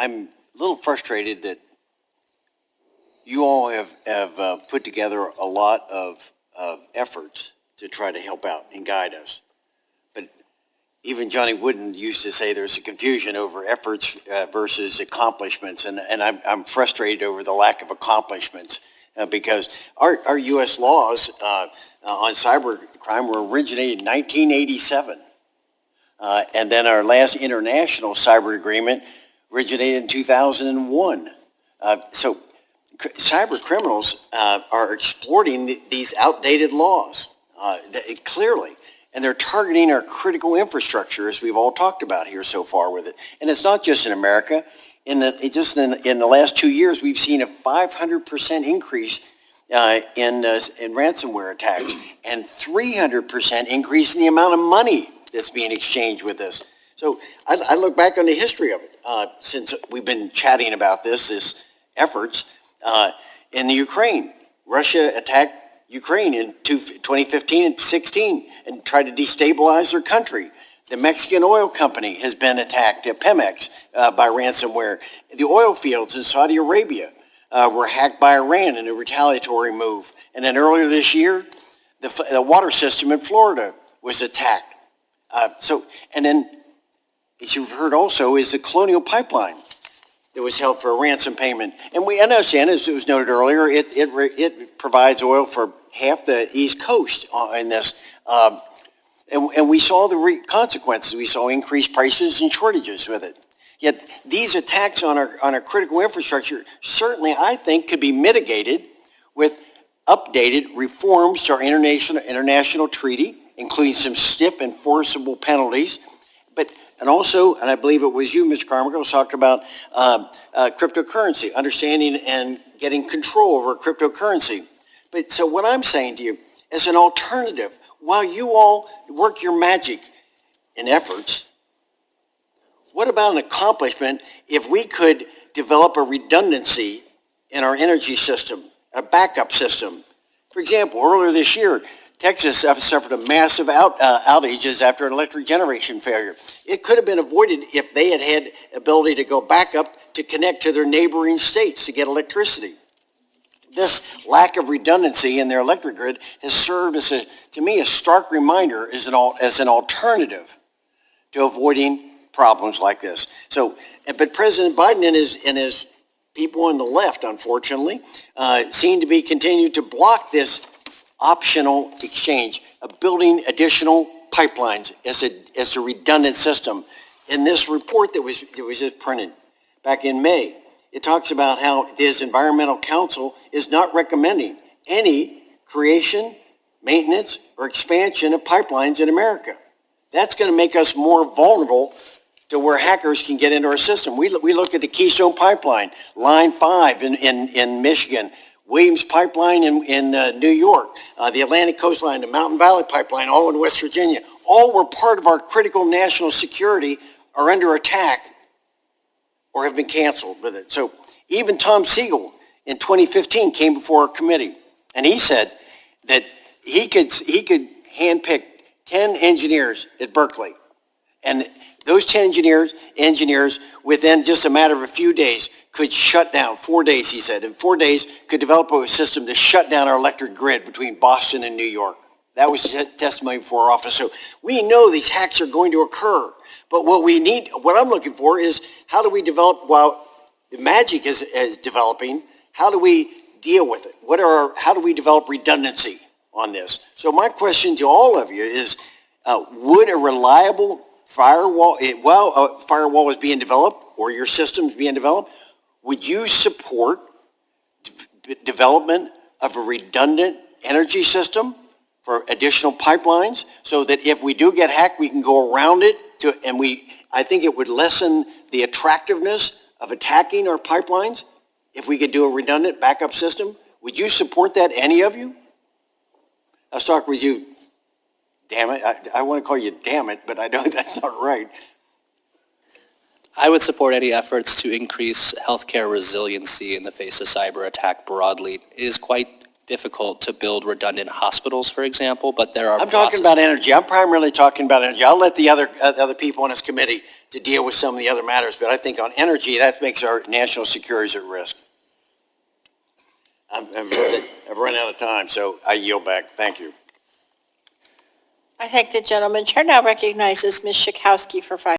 I'm a little frustrated that you all have put together a lot of efforts to try to help out and guide us. But even Johnny Wooden used to say there's a confusion over efforts versus accomplishments, and I'm frustrated over the lack of accomplishments because our U.S. laws on cyber crime were originated in 1987. And then our last international cyber agreement originated in 2001. So cyber criminals are exploiting these outdated laws clearly, and they're targeting our critical infrastructure, as we've all talked about here so far with it. And it's not just in America. In the last 2 years, we've seen a 500% increase in ransomware attacks, and 300% increase in the amount of money that's being exchanged with this. So I look back on the history of it since we've been chatting about this efforts in the Ukraine. Russia attacked Ukraine in 2015 and 16 and tried to destabilize their country. The Mexican oil company has been attacked at Pemex by ransomware. The oil fields in Saudi Arabia were hacked by Iran in a retaliatory move. And then earlier this year, the water system in Florida was attacked. And then, as you've heard also, is the Colonial Pipeline that was held for a ransom payment. And we understand, as it was noted earlier, it provides oil for half the East Coast in this. And we saw the consequences. We saw increased prices and shortages with it. Yet these attacks on our critical infrastructure certainly, I think, could be mitigated with updated reforms to our international treaty, including some stiff enforceable penalties. And also, and I believe it was you, Mr. Carmichael, talked about cryptocurrency, understanding and getting control over cryptocurrency. But so what I'm saying to you, as an alternative, while you all work your magic in efforts, what about an accomplishment if we could develop a redundancy in our energy system, a backup system? For example, earlier this year, Texas suffered a massive outages after an electric generation failure. It could have been avoided if they had had ability to go back up to connect to their neighboring states to get electricity. This lack of redundancy in their electric grid has served as, to me, a stark reminder as an alternative to avoiding problems like this. So, but President Biden and his people on the left, unfortunately, seem to be continuing to block this optional exchange of building additional pipelines as a redundant system. In this report that was just printed back in May, it talks about how this Environmental Council is not recommending any creation, maintenance, or expansion of pipelines in America. That's going to make us more vulnerable to where hackers can get into our system. We look at the Keystone Pipeline, Line 5 in Michigan, Williams Pipeline in New York, the Atlantic Coastline, the Mountain Valley Pipeline, all in West Virginia. All were part of our critical national security, are under attack or have been canceled with it. So even Tom Siegel in 2015 came before our committee, and he said that he could handpick 10 engineers at Berkeley, and those 10 engineers within just a matter of a few days could shut down, 4 days, he said, in 4 days could develop a system to shut down our electric grid between Boston and New York. That was testimony before our office. So we know these hacks are going to occur, but what I'm looking for is how do we develop, while the magic is developing, how do we deal with it? How do we develop redundancy on this? So my question to all of you is, would a reliable firewall, while a firewall is being developed or your system is being developed, would you support development of a redundant energy system for additional pipelines so that if we do get hacked, we can go around it? I think it would lessen the attractiveness of attacking our pipelines if we could do a redundant backup system. Would you support that, any of you? I'll start with you. Damn it. I want to call you damn it, but I know that's not right. I would support any efforts to increase healthcare resiliency in the face of cyber attack broadly. It is quite difficult to build redundant hospitals, for example, but there are I'm talking processes. about energy. I'm primarily talking about energy. I'll let the other people on this committee to deal with some of the other matters, but I think on energy, that makes our national security at risk. I've run out of time, so I yield back. Thank you. I thank the gentleman. Chair now recognizes Ms. Schakowsky for 5